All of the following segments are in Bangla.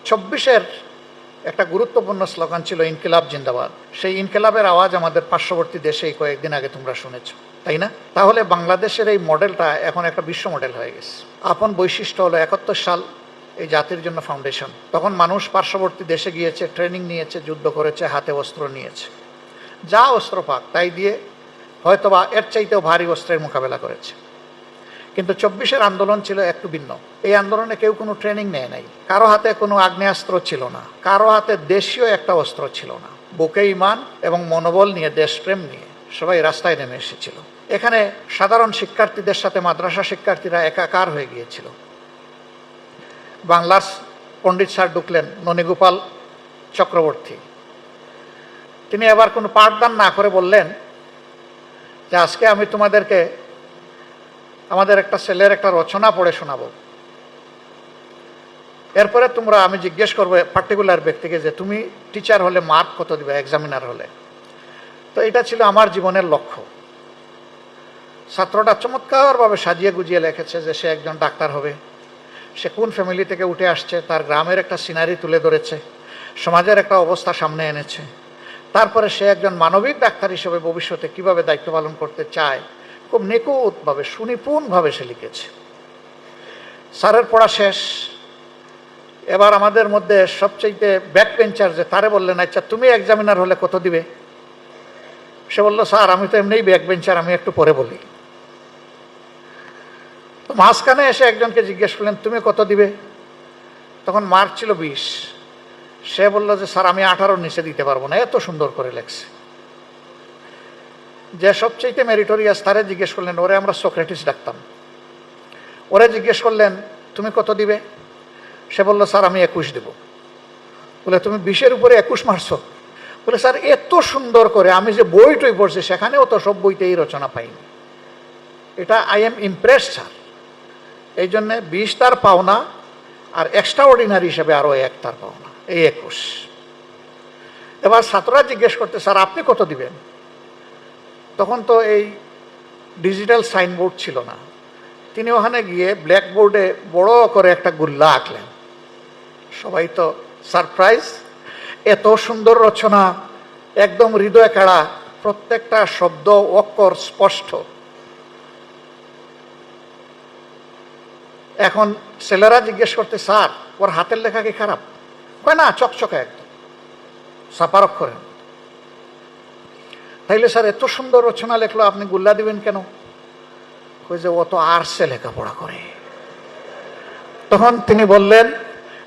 24-এর একটা গুরুত্বপূর্ণ স্লোগান ছিল ইনকিলাব জিন্দাবাদ। সেই ইনকিলাবের আওয়াজ আমাদের পার্শ্ববর্তী দেশে এই কয়েকদিন আগে তোমরা শুনেছ, তাই না? তাহলে বাংলাদেশের এই মডেলটা এখন একটা বিশ্ব মডেল হয়ে গেছে। আপন বৈশিষ্ট্য হলো 71 সাল এই জাতির জন্য ফাউন্ডেশন। তখন মানুষ পার্শ্ববর্তী দেশে গিয়েছে, ট্রেনিং নিয়েছে, যুদ্ধ করেছে, হাতে অস্ত্র নিয়েছে, যা অস্ত্র পাক তাই দিয়ে হয়তোবা এর চাইতেও ভারী অস্ত্রের মোকাবেলা করেছে। কিন্তু 24-এর আন্দোলন ছিল একটু ভিন্ন। এই আন্দোলনে কেউ কোনো ট্রেনিং নেয় নাই, কারো হাতে কোনো আগ্নেয়াস্ত্র ছিল না, কারো হাতে দেশীয় একটা অস্ত্র ছিল না। বুকে ঈমান এবং মনোবল নিয়ে, দেশপ্রেম নিয়ে সবাই রাস্তায় নেমে এসেছিল। এখানে সাধারণ শিক্ষার্থীদের সাথে মাদ্রাসা শিক্ষার্থীরা একাকার হয়ে গিয়েছিল। বাংলার পণ্ডিত স্যার ঢুকলেন, ননীগোপাল চক্রবর্তী। তিনি এবার কোনো পাঠদান না করে বললেন যে আজকে আমি তোমাদেরকে আমাদের একটা ছেলের একটা রচনা পড়ে শোনাবো। এরপরে তোমরা, আমি জিজ্ঞেস করবো পার্টিকুলার ব্যক্তিকে যে তুমি টিচার হলে মার্ক কত দিবে, এক্সামিনার হলে। তো এটা ছিল আমার জীবনের লক্ষ্য। ছাত্রটা চমৎকারভাবে সাজিয়ে গুজিয়ে লিখেছে যে সে একজন ডাক্তার হবে, সে কোন ফ্যামিলি থেকে উঠে আসছে, তার গ্রামের একটা সিনারি তুলে ধরেছে, সমাজের একটা অবস্থা সামনে এনেছে। তারপরে সে একজন মানবিক ডাক্তার হিসেবে ভবিষ্যতে কিভাবে দায়িত্ব পালন করতে চায়, খুব নিখুঁতভাবে, সুনিপুণভাবে সে লিখেছে। স্যারের পড়া শেষ। এবার আমাদের মধ্যে সবচেয়ে ব্যাক বেঞ্চার যে, তারে বললেন আচ্ছা তুমি এক্সামিনার হলে কত দিবে? সে বলল স্যার আমি তো এমনিই ব্যাক বেঞ্চার, আমি একটু পরে বলি। তো মাঝখানে এসে একজনকে জিজ্ঞেস করলেন তুমি কত দিবে? তখন মার্ক ছিল 20। সে বলল যে স্যার আমি 18 নিচে দিতে পারবো না, এত সুন্দর করে লেখছে। যে সবচেয়ে মেরিটোরিয়াস তারে জিজ্ঞেস করলেন, ওরে আমরা সক্রেটিস ডাকতাম, ওরে জিজ্ঞেস করলেন তুমি কত দিবে? সে বলল স্যার আমি 21 দেব। বলে তুমি 20-এর উপরে 21 মারছ? বলে স্যার এত সুন্দর করে আমি যে বইটই পড়ছি সেখানেও তো সব বইতে এই রচনা পাইনি, এটা আই এম ইমপ্রেসড স্যার। এই জন্যে 20 তার পাওনা, আর এক্সট্রা অর্ডিনারি হিসেবে আরও 1 তার পাওনা, এই 21। এবার ছাত্ররা জিজ্ঞেস করতে স্যার আপনি কত দিবেন? তখন তো এই ডিজিটাল সাইনবোর্ড ছিল না। তিনি ওখানে গিয়ে ব্ল্যাকবোর্ডে বড় করে একটা গুল্লা আঁকলেন। সবাই তো সারপ্রাইজ, এত সুন্দর রচনা, একদম হৃদয় কাড়া, প্রত্যেকটা শব্দ অক্ষর স্পষ্ট। এখন ছেলেরা জিজ্ঞেস করতে স্যার ওর হাতের লেখা কি খারাপ? কয় না, চকচকে একদম ছাপার অক্ষরের। তাইলে স্যার এত সুন্দর রচনা লেখলো, আপনি গুল্লা দিবেন কেন? কই যে ও তো আর্টসে লেখাপড়া করে। তখন তিনি বললেন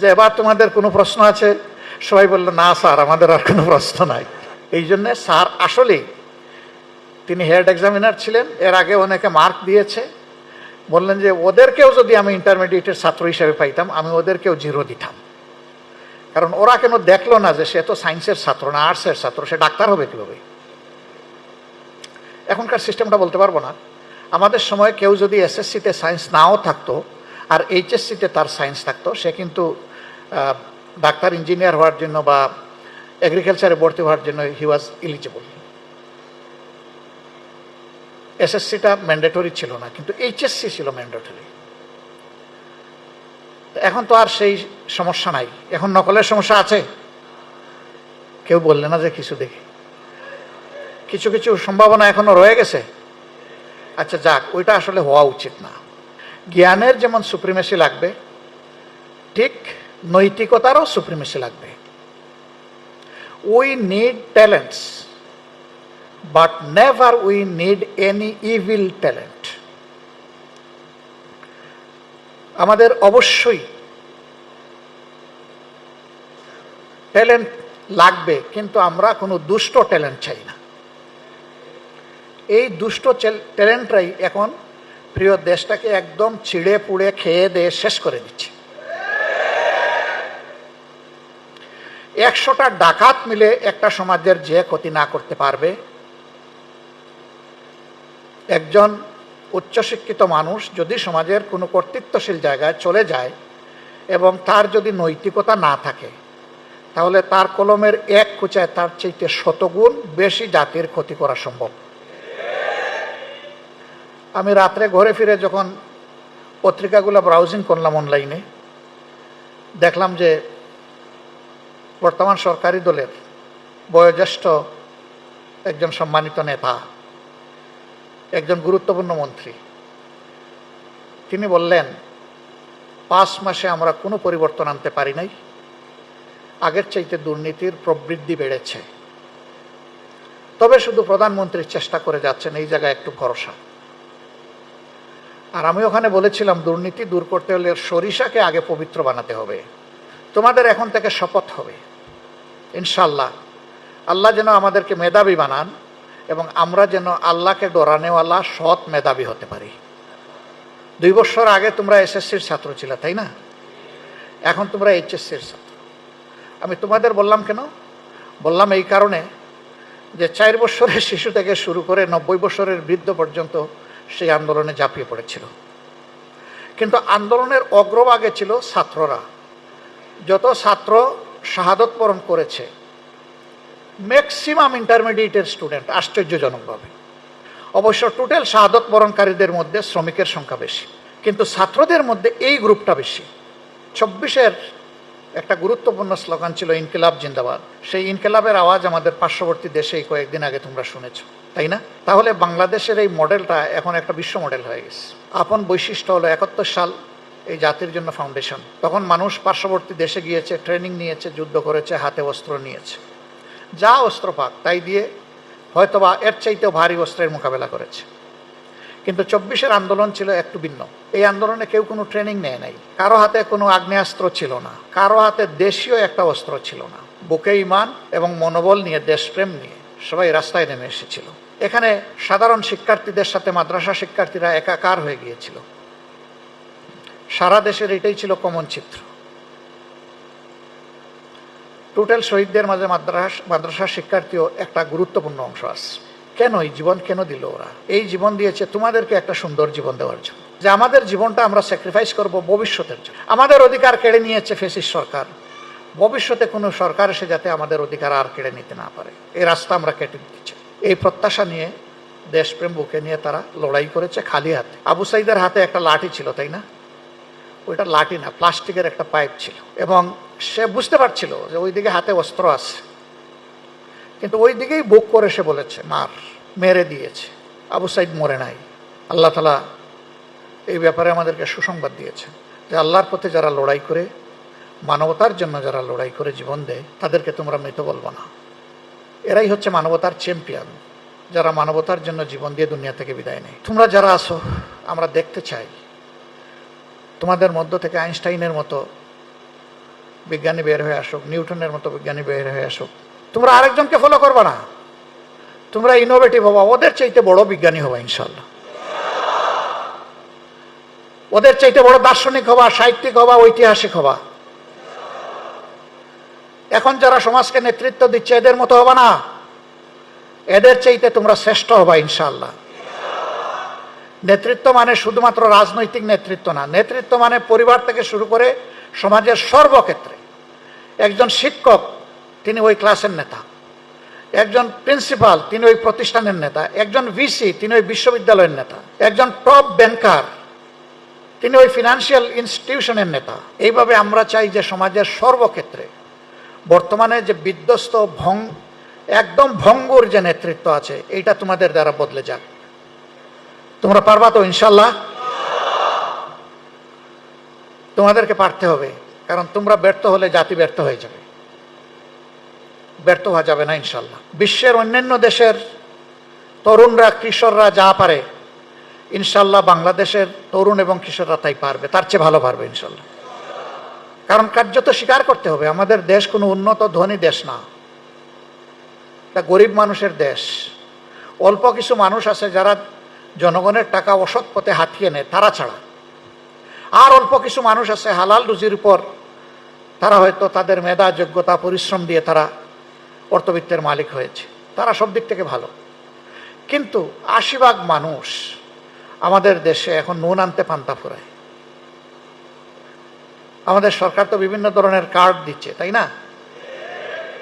যে এবার তোমাদের কোনো প্রশ্ন আছে? সবাই বলল না স্যার আমাদের আর কোনো প্রশ্ন নাই। এই জন্যে স্যার আসলেই, তিনি হেড এক্সামিনার ছিলেন, এর আগে অনেকে মার্ক দিয়েছে, বললেন যে ওদেরকেও যদি আমি ইন্টারমিডিয়েটের ছাত্র হিসেবে পাইতাম আমি ওদেরকেও 0 দিতাম। কারণ ওরা কেন দেখলো না যে সে তো সায়েন্সের ছাত্র না, আর্টসের ছাত্র, সে ডাক্তার হবে কীভাবে? এখনকার সিস্টেমটা বলতে পারবো না। আমাদের সময় কেউ যদি এসএসসিতে সায়েন্স নাও থাকতো আর এইচএসসিতে তার সায়েন্স থাকতো, সে কিন্তু ডাক্তার ইঞ্জিনিয়ার হওয়ার জন্য বা এগ্রিকালচারে ভর্তি হওয়ার জন্য হি ওয়াজ এলিজিবল। এসএসসিটা ম্যান্ডেটরি ছিল না, কিন্তু এইচএসসি ছিল ম্যান্ডেটরি। এখন তো আর সেই সমস্যা নাই। এখন নকলের সমস্যা আছে? কেউ বললে না যে কিছু দেখি কিছু কিছু সম্ভাবনা এখনো রয়ে গেছে। আচ্ছা যাক, ওইটা আসলে হওয়া উচিত না। জ্ঞানের যেমন সুপ্রিমেসি লাগবে, ঠিক নৈতিকতারও সুপ্রিমেসি লাগবে। We need talents, but never we need any evil talent. আমাদের অবশ্যই ট্যালেন্ট লাগবে, কিন্তু আমরা কোনো দুষ্ট ট্যালেন্ট চাই না। এই দুষ্ট ট্যালেন্টরাই এখন প্রিয় দেশটাকে একদম ছিঁড়ে পুড়ে খেয়ে দিয়ে শেষ করে দিচ্ছে। 100টা ডাকাত মিলে একটা সমাজের যে ক্ষতি না করতে পারবে, একজন উচ্চশিক্ষিত মানুষ যদি সমাজের কোনো কর্তৃত্বশীল জায়গায় চলে যায় এবং তার যদি নৈতিকতা না থাকে, তাহলে তার কলমের এক কুচায় তার চাইতে 100 গুণ বেশি জাতির ক্ষতি করা সম্ভব। আমি রাত্রে ঘরে ফিরে যখন পত্রিকাগুলো ব্রাউজিং করলাম অনলাইনে, দেখলাম যে বর্তমান সরকারি দলের বয়োজ্যেষ্ঠ একজন সম্মানিত নেতা, একজন গুরুত্বপূর্ণ মন্ত্রী, তিনি বললেন 5 মাসে আমরা কোনো পরিবর্তন আনতে পারি নাই, আগের চাইতে দুর্নীতির প্রবৃদ্ধি বেড়েছে, তবে শুধু প্রধানমন্ত্রীর চেষ্টা করে যাচ্ছেন, এই জায়গায় একটু ভরসা। আর আমি ওখানে বলেছিলাম দুর্নীতি দূর করতে হলে সরিষাকে আগে পবিত্র বানাতে হবে। তোমাদের এখন থেকে শপথ হবে ইনশাল্লাহ, আল্লাহ যেন আমাদেরকে মেধাবী বানান এবং আমরা যেন আল্লাহকে ডরানেওয়ালা সৎ মেধাবী হতে পারি। 2 বছর আগে তোমরা এসএসসির ছাত্র ছিলে, তাই না? এখন তোমরা এইচএসসির ছাত্র। আমি তোমাদের বললাম কেন? বললাম এই কারণে যে 4 বছরের শিশু থেকে শুরু করে 90 বছরের বৃদ্ধ পর্যন্ত সেই আন্দোলনে ঝাঁপিয়ে পড়েছিল, কিন্তু আন্দোলনের অগ্রভাগে ছিল ছাত্ররা। যত ছাত্র শাহাদত বরণ করেছে ম্যাক্সিমাম ইন্টারমিডিয়েটের স্টুডেন্ট, আশ্চর্যজনকভাবে। অবশ্য টোটাল শাহাদত বরণকারীদের মধ্যে শ্রমিকের সংখ্যা বেশি, কিন্তু ছাত্রদের মধ্যে এই গ্রুপটা বেশি। 24-এর একটা গুরুত্বপূর্ণ স্লোগান ছিল ইনকিলাব জিন্দাবাদ। সেই ইনকিলাবের আওয়াজ আমাদের পার্শ্ববর্তী দেশে কয়েকদিন আগে তোমরা শুনেছ, তাই না? তাহলে বাংলাদেশের এই মডেলটা এখন একটা বিশ্ব মডেল হয়ে গেছে। আপন বৈশিষ্ট্য হলো 71 সাল এই জাতির জন্য ফাউন্ডেশন। তখন মানুষ পার্শ্ববর্তী দেশে গিয়েছে, ট্রেনিং নিয়েছে, যুদ্ধ করেছে, হাতে অস্ত্র নিয়েছে, যা অস্ত্র পাক তাই দিয়ে হয়তোবা এর চাইতেও ভারী অস্ত্রের মোকাবেলা করেছে। কিন্তু 24-এর আন্দোলন ছিল একটু ভিন্ন। এই আন্দোলনে কেউ কোনো ট্রেনিং নেয় নাই, কারো হাতে কোনো আগ্নেয়াস্ত্র ছিল না, কারো হাতে দেশীয় একটা অস্ত্র ছিল না। বুকে ঈমান এবং মনোবল নিয়ে, দেশপ্রেম নিয়ে সবাই রাস্তায় নেমে এসেছিল। এখানে সাধারণ শিক্ষার্থীদের সাথে মাদ্রাসা শিক্ষার্থীরা একাকার হয়ে গিয়েছিল। সারা দেশের এটাই ছিল কমন চিত্র। টোটাল শহীদদের মাঝে মাদ্রাসা শিক্ষার্থীও একটা গুরুত্বপূর্ণ অংশ আছে। কেন এই জীবন কেন দিল ওরা? এই জীবন দিয়েছে তোমাদেরকে একটা সুন্দর জীবন দেওয়ার জন্য, যে আমাদের জীবনটা আমরা স্যাক্রিফাইস করব ভবিষ্যতের জন্য। আমাদের অধিকার কেড়ে নিয়েছে ফ্যাসিস্ট সরকার, ভবিষ্যতে কোনো সরকার এসে যাতে আমাদের অধিকার আর কেড়ে নিতে না পারে, এই রাস্তা আমরা কেটে দিচ্ছি। এই প্রত্যাশা নিয়ে, দেশপ্রেম বুকে নিয়ে তারা লড়াই করেছে খালি হাতে। আবু সাইদের হাতে একটা লাঠি ছিল, তাই না? ওইটা লাঠি না, প্লাস্টিকের একটা পাইপ ছিল, এবং সে বুঝতে পারছিল যে ওই দিকে হাতে অস্ত্র আছে, কিন্তু ওই দিকেই বুক করে সে বলেছে মার, মেরে দিয়েছে। আবু সাইদ মরে নাই। আল্লাহ তাআলা এই ব্যাপারে আমাদেরকে সুসংবাদ দিয়েছে যে আল্লাহর পথে যারা লড়াই করে, মানবতার জন্য যারা লড়াই করে জীবন দেয়, তাদেরকে তোমরা মৃত বলবো না। এরাই হচ্ছে মানবতার চ্যাম্পিয়ন, যারা মানবতার জন্য জীবন দিয়ে দুনিয়া থেকে বিদায় নেয়। তোমরা যারা আছো, আমরা দেখতে চাই তোমাদের মধ্য থেকে আইনস্টাইনের মতো বিজ্ঞানী বের হয়ে আসুক, নিউটনের মতো বিজ্ঞানী বের হয়ে আসুক। তোমরা আরেকজনকে ফলো করবা না, তোমরা ইনোভেটিভ হবা, ওদের চাইতে বড় বিজ্ঞানী হবা ইনশাল্লাহ, ওদের চাইতে বড় দার্শনিক হবা, সাহিত্যিক হবা, ঐতিহাসিক হবা। এখন যারা সমাজকে নেতৃত্ব দিচ্ছে এদের মতো হবা না, এদের চাইতে তোমরা শ্রেষ্ঠ হবা ইনশাল্লাহ। নেতৃত্ব মানে শুধুমাত্র রাজনৈতিক নেতৃত্ব না, নেতৃত্ব মানে পরিবার থেকে শুরু করে সমাজের সর্বক্ষেত্রে। একজন শিক্ষক, তিনি ওই ক্লাসের নেতা। একজন প্রিন্সিপাল, তিনি ওই প্রতিষ্ঠানের নেতা। একজন ভিসি, তিনি ওই বিশ্ববিদ্যালয়ের নেতা। একজন টপ ব্যাংকার, তিনি ওই ফিনান্সিয়াল ইনস্টিটিউশনের নেতা। এইভাবে আমরা চাই যে সমাজের সর্বক্ষেত্রে বর্তমানে যে বিধ্বস্ত একদম ভঙ্গুর যে নেতৃত্ব আছে, এইটা তোমাদের দ্বারা বদলে যাক। তোমরা পারবা তো ইনশাল্লাহ? তোমাদেরকে পারতে হবে, কারণ তোমরা ব্যর্থ হলে জাতি ব্যর্থ হয়ে যাবে, ব্যর্থ হওয়া যাবে না ইনশাল্লাহ। বিশ্বের অন্যান্য দেশের তরুণরা, কিশোররা যা পারে, ইনশাল্লাহ বাংলাদেশের তরুণ এবং কিশোররা তাই পারবে, তার চেয়ে ভালো পারবে ইনশাল্লাহ। কারণ কার্যত স্বীকার করতে হবে, আমাদের দেশ কোনো উন্নত ধনী দেশ না, এটা গরিব মানুষের দেশ। অল্প কিছু মানুষ আছে যারা জনগণের টাকা অসৎ পথে হাতিয়ে নেয়, তারা ছাড়া। আর অল্প কিছু মানুষ আছে হালাল রুজির উপর, তারা হয়তো তাদের মেধা, যোগ্যতা, পরিশ্রম দিয়ে তারা অর্থবিত্তের মালিক হয়েছে, তারা সব দিক থেকে ভালো। কিন্তু 80% মানুষ আমাদের দেশে এখন নুন আনতে পান্তা ফুরায়। আমাদের সরকার তো বিভিন্ন ধরনের কার্ড দিচ্ছে, তাই না?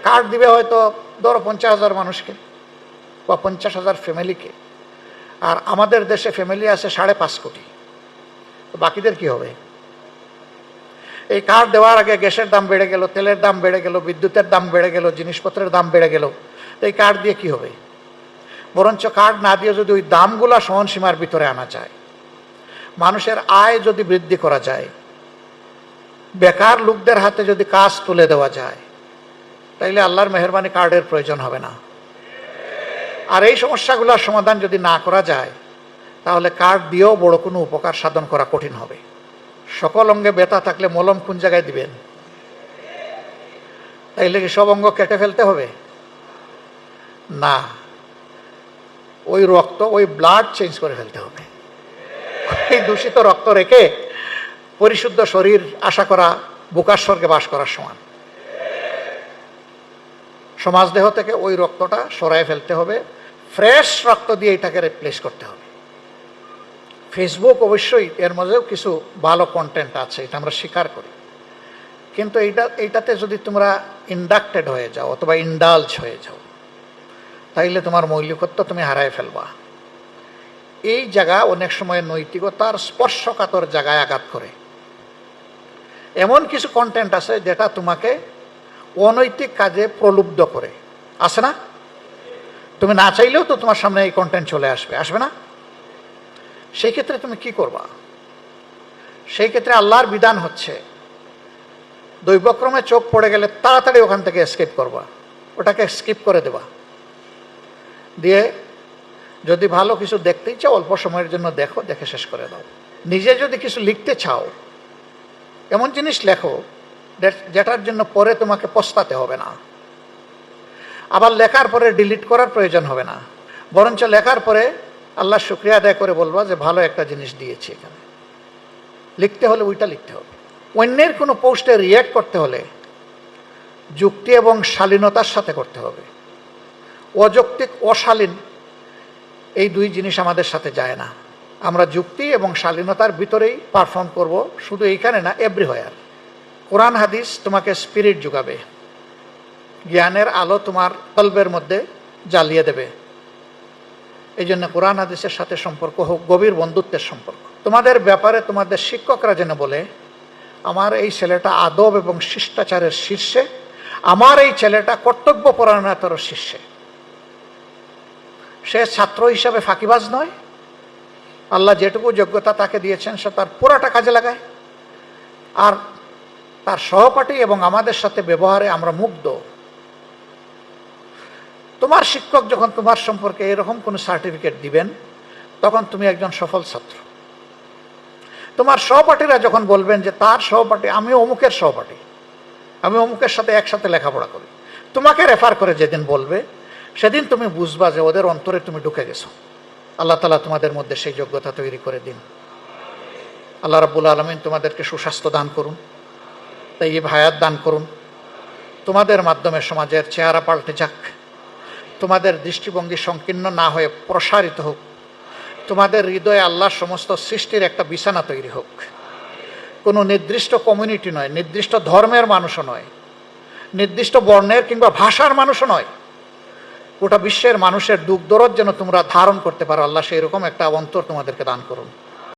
কার্ড দিবে হয়তো ধরো 50,000 মানুষকে বা 50,000 ফ্যামিলিকে, আর আমাদের দেশে ফ্যামিলি আছে 5.5 কোটি, তো বাকিদের কি হবে? এই কার্ড দেওয়ার আগে গ্যাসের দাম বেড়ে গেল, তেলের দাম বেড়ে গেল, বিদ্যুতের দাম বেড়ে গেল, জিনিসপত্রের দাম বেড়ে গেল। তো এই কার্ড দিয়ে কি হবে? বরঞ্চ কার্ড না দিয়ে যদি ওই দামগুলা সহনসীমার ভিতরে আনা যায়, মানুষের আয় যদি বৃদ্ধি করা যায়, বেকার লোকদের হাতে যদি কাজ তুলে দেওয়া যায়, তাইলে আল্লাহর মেহেরবানি কার্ডের প্রয়োজন হবে না। আর এই সমস্যাগুলোর সমাধান যদি না করা যায়, তাহলে কার্ড দিয়েও বড় কোনো উপকার সাধন করা কঠিন হবে। সকল অঙ্গে ব্যথা থাকলে মলম কোন জায়গায় দিবেন? তাইলে কি সব অঙ্গ কেটে ফেলতে হবে? না, ওই রক্ত, ওই ব্লাড চেঞ্জ করে ফেলতে হবে। এই দূষিত রক্ত রেখে পরিশুদ্ধ শরীর আশা করা বুকার স্বর্গে বাস করার সমান। সমাজ দেহ থেকে ওই রক্তটা সরায় ফেলতে হবে, ফ্রেশ রক্ত দিয়ে এটাকে রিপ্লেস করতে হবে। ফেসবুক অবশ্যই এর মধ্যেও কিছু ভালো কন্টেন্ট আছে, এটা আমরা স্বীকার করি, কিন্তু এইটাতে যদি তোমরা ইন্ডাক্টেড হয়ে যাও অথবা ইন্ডালজ হয়ে যাও, তাইলে তোমার মৌলিকত্ব তুমি হারায় ফেলবা। এই জায়গা অনেক সময় নৈতিকতার স্পর্শকাতর জায়গায় আঘাত করে। এমন কিছু কন্টেন্ট আছে যেটা তোমাকে অনৈতিক কাজে প্রলুব্ধ করে, আছে না? তুমি না চাইলেও তো তোমার সামনে এই কন্টেন্ট চলে আসবে, আসবে না? সেই ক্ষেত্রে তুমি কি করবা? সেই ক্ষেত্রে আল্লাহর বিধান হচ্ছে দৈবক্রমে চোখ পড়ে গেলে তাড়াতাড়ি ওখান থেকে স্কিপ করবা, ওটাকে স্কিপ করে দেবা। দিয়ে যদি ভালো কিছু দেখতেই চাও অল্প সময়ের জন্য দেখো, দেখে শেষ করে দাও। নিজে যদি কিছু লিখতে চাও, এমন জিনিস লেখো যেটার জন্য পরে তোমাকে পস্তাতে হবে না। আবার লেখার পরে ডিলিট করার প্রয়োজন হবে না, বরঞ্চ লেখার পরে আল্লাহর শুকরিয়া আদায় করে বলবা যে ভালো একটা জিনিস দিয়েছি এখানে। লিখতে হলে ওইটা লিখতে হবে। অন্যের কোনো পোস্টে রিয়্যাক্ট করতে হলে যুক্তি এবং শালীনতার সাথে করতে হবে। অযৌক্তিক, অশালীন এই দুই জিনিস আমাদের সাথে যায় না। আমরা যুক্তি এবং শালীনতার ভিতরেই পারফর্ম করব, শুধু এইখানে না, এভরিহোয়ার। কোরআন হাদিস তোমাকে স্পিরিট যোগাবে, জ্ঞানের আলো তোমার কলবের মধ্যে জ্বালিয়ে দেবে। এই জন্য কোরআন হাদিসের সাথে সম্পর্ক হোক গভীর বন্ধুত্বের সম্পর্ক। তোমাদের ব্যাপারে তোমাদের শিক্ষকরা যেন বলে, আমার এই ছেলেটা আদব এবং শিষ্টাচারের শীর্ষে, আমার এই ছেলেটা কর্তব্যপরায়ণতার শীর্ষে। সে ছাত্র হিসাবে ফাঁকিবাজ নয়, আল্লাহ যেটুকু যোগ্যতা তাকে দিয়েছেন সে তার পুরাটা কাজে লাগায়। আর তার সহপাঠী এবং আমাদের সাথে ব্যবহারে আমরা মুগ্ধ। তোমার শিক্ষক যখন তোমার সম্পর্কে এরকম কোনো সার্টিফিকেট দিবেন, তখন তুমি একজন সফল ছাত্র। তোমার সহপাঠীরা যখন বলবেন যে তার সহপাঠী, আমি অমুকের সহপাঠী, আমি অমুকের সাথে একসাথে লেখাপড়া করি, তোমাকে রেফার করে যেদিন বলবে, সেদিন তুমি বুঝবা যে ওদের অন্তরে তুমি ঢুকে গেছো। আল্লাহ তাআলা তোমাদের মধ্যে সেই যোগ্যতা তৈরি করে দিন। আল্লাহ রাব্বুল আলামিন তোমাদেরকে সুস্বাস্থ্য দান করুন, তাইয়্যিব হায়াত দান করুন। তোমাদের মাধ্যমে সমাজের চেহারা পাল্টে যাক, তোমাদের দৃষ্টিভঙ্গি সংকীর্ণ না হয়ে প্রসারিত হোক, তোমাদের হৃদয়ে আল্লাহর সমস্ত সৃষ্টির একটা বিছানা তৈরি হোক। কোনো নির্দিষ্ট কমিউনিটি নয়, নির্দিষ্ট ধর্মের মানুষও নয়, নির্দিষ্ট বর্ণের কিংবা ভাষার মানুষও নয়, গোটা বিশ্বের মানুষের দুঃখ দরদ যেন তোমরা ধারণ করতে পারো। আল্লাহ সেই রকম একটা অন্তর তোমাদেরকে দান করুন।